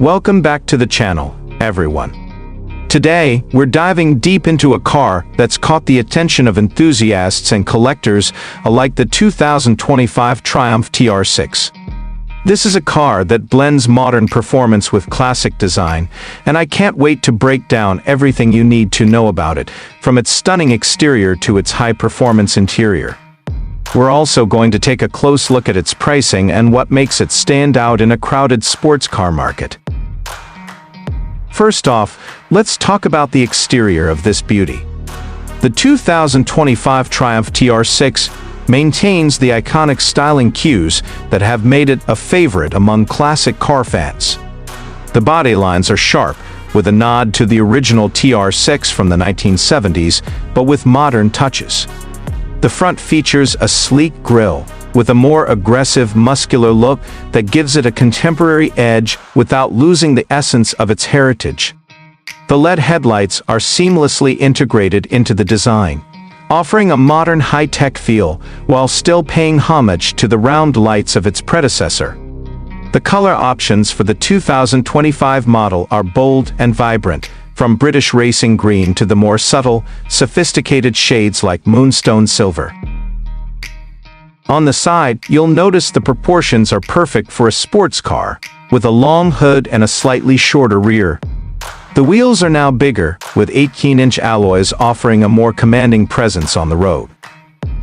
Welcome back to the channel, everyone. Today, we're diving deep into a car that's caught the attention of enthusiasts and collectors alike, the 2025 Triumph TR6. This is a car that blends modern performance with classic design, and I can't wait to break down everything you need to know about it, from its stunning exterior to its high-performance interior. We're also going to take a close look at its pricing and what makes it stand out in a crowded sports car market. First off, let's talk about the exterior of this beauty. The 2025 Triumph TR6 maintains the iconic styling cues that have made it a favorite among classic car fans. The body lines are sharp, with a nod to the original TR6 from the 1970s, but with modern touches. The front features a sleek grille, with a more aggressive, muscular look that gives it a contemporary edge without losing the essence of its heritage. The LED headlights are seamlessly integrated into the design, offering a modern high-tech feel while still paying homage to the round lights of its predecessor. The color options for the 2025 model are bold and vibrant, from British racing green to the more subtle, sophisticated shades like moonstone silver. On the side, you'll notice the proportions are perfect for a sports car, with a long hood and a slightly shorter rear. The wheels are now bigger, with 18-inch alloys offering a more commanding presence on the road.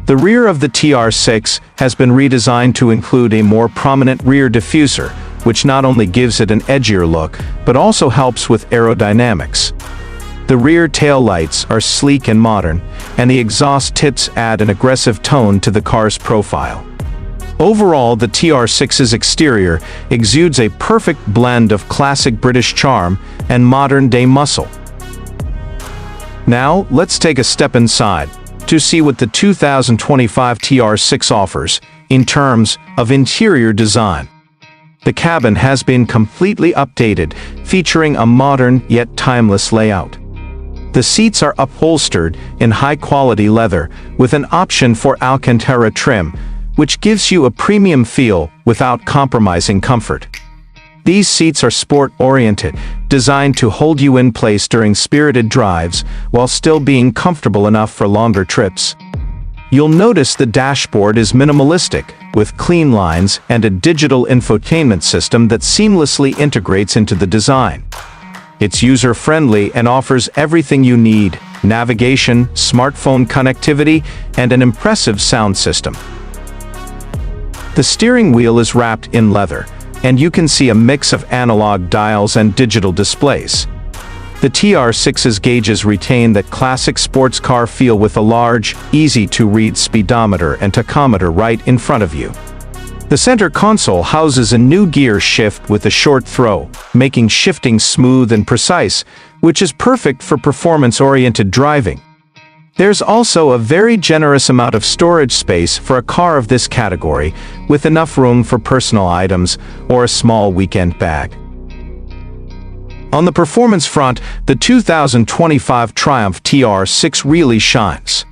The rear of the TR6 has been redesigned to include a more prominent rear diffuser, which not only gives it an edgier look, but also helps with aerodynamics. The rear taillights are sleek and modern, and the exhaust tips add an aggressive tone to the car's profile. Overall, the TR6's exterior exudes a perfect blend of classic British charm and modern-day muscle. Now, let's take a step inside to see what the 2025 TR6 offers in terms of interior design. The cabin has been completely updated, featuring a modern yet timeless layout. The seats are upholstered in high-quality leather, with an option for Alcantara trim, which gives you a premium feel without compromising comfort. These seats are sport-oriented, designed to hold you in place during spirited drives, while still being comfortable enough for longer trips. You'll notice the dashboard is minimalistic, with clean lines and a digital infotainment system that seamlessly integrates into the design. It's user-friendly and offers everything you need: navigation, smartphone connectivity, and an impressive sound system. The steering wheel is wrapped in leather, and you can see a mix of analog dials and digital displays. The TR6's gauges retain that classic sports car feel, with a large, easy-to-read speedometer and tachometer right in front of you. The center console houses a new gear shift with a short throw, making shifting smooth and precise, which is perfect for performance-oriented driving. There's also a very generous amount of storage space for a car of this category, with enough room for personal items or a small weekend bag. On the performance front, the 2025 Triumph TR6 really shines.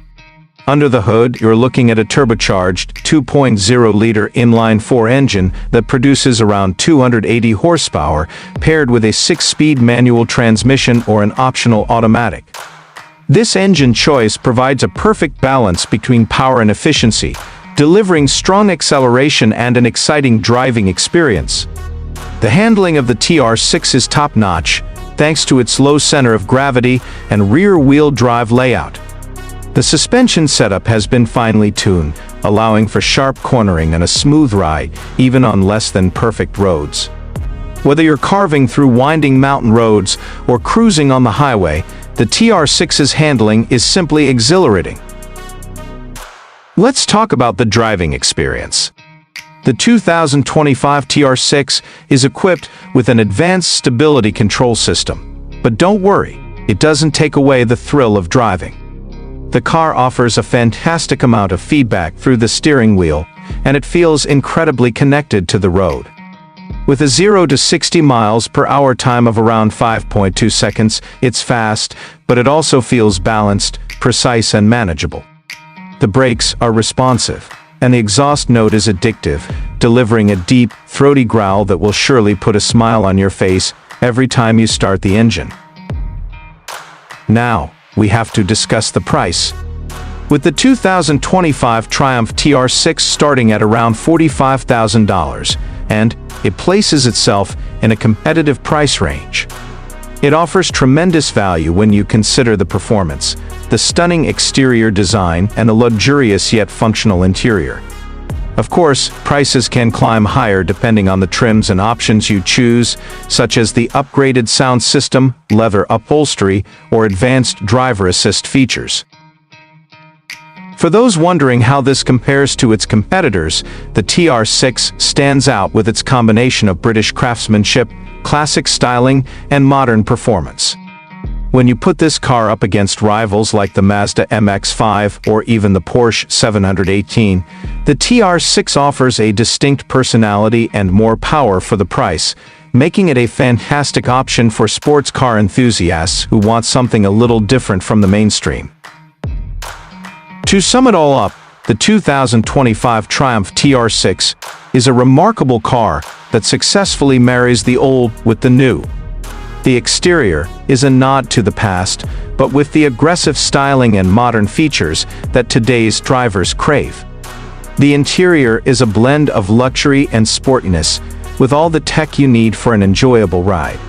Under the hood, you're looking at a turbocharged 2.0-liter inline-4 engine that produces around 280 horsepower, paired with a 6-speed manual transmission or an optional automatic. This engine choice provides a perfect balance between power and efficiency, delivering strong acceleration and an exciting driving experience. The handling of the TR6 is top-notch, thanks to its low center of gravity and rear-wheel drive layout. The suspension setup has been finely tuned, allowing for sharp cornering and a smooth ride, even on less-than-perfect roads. Whether you're carving through winding mountain roads or cruising on the highway, the TR6's handling is simply exhilarating. Let's talk about the driving experience. The 2025 TR6 is equipped with an advanced stability control system. But don't worry, it doesn't take away the thrill of driving. The car offers a fantastic amount of feedback through the steering wheel, and it feels incredibly connected to the road. With a 0 to 60 miles per hour time of around 5.2 seconds, it's fast, but it also feels balanced, precise, and manageable. The brakes are responsive, and the exhaust note is addictive, delivering a deep, throaty growl that will surely put a smile on your face every time you start the engine. Now, we have to discuss the price. With the 2025 Triumph TR6 starting at around $45,000, and it places itself in a competitive price range. It offers tremendous value when you consider the performance, the stunning exterior design, and the luxurious yet functional interior. Of course, prices can climb higher depending on the trims and options you choose, such as the upgraded sound system, leather upholstery, or advanced driver assist features. For those wondering how this compares to its competitors, the TR6 stands out with its combination of British craftsmanship, classic styling, and modern performance. When you put this car up against rivals like the Mazda MX-5 or even the Porsche 718, the TR6 offers a distinct personality and more power for the price, making it a fantastic option for sports car enthusiasts who want something a little different from the mainstream. To sum it all up, the 2025 Triumph TR6 is a remarkable car that successfully marries the old with the new. The exterior is a nod to the past, but with the aggressive styling and modern features that today's drivers crave. The interior is a blend of luxury and sportiness, with all the tech you need for an enjoyable ride.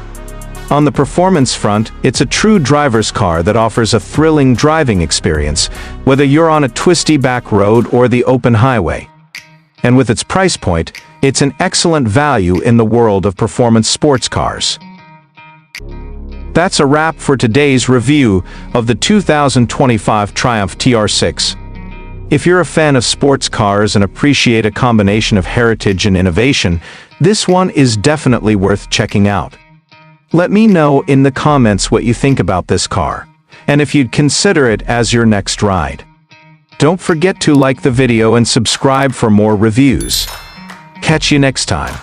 On the performance front, it's a true driver's car that offers a thrilling driving experience, whether you're on a twisty back road or the open highway. And with its price point, it's an excellent value in the world of performance sports cars. That's a wrap for today's review of the 2025 Triumph TR6. If you're a fan of sports cars and appreciate a combination of heritage and innovation, this one is definitely worth checking out. Let me know in the comments what you think about this car, and if you'd consider it as your next ride. Don't forget to like the video and subscribe for more reviews. Catch you next time.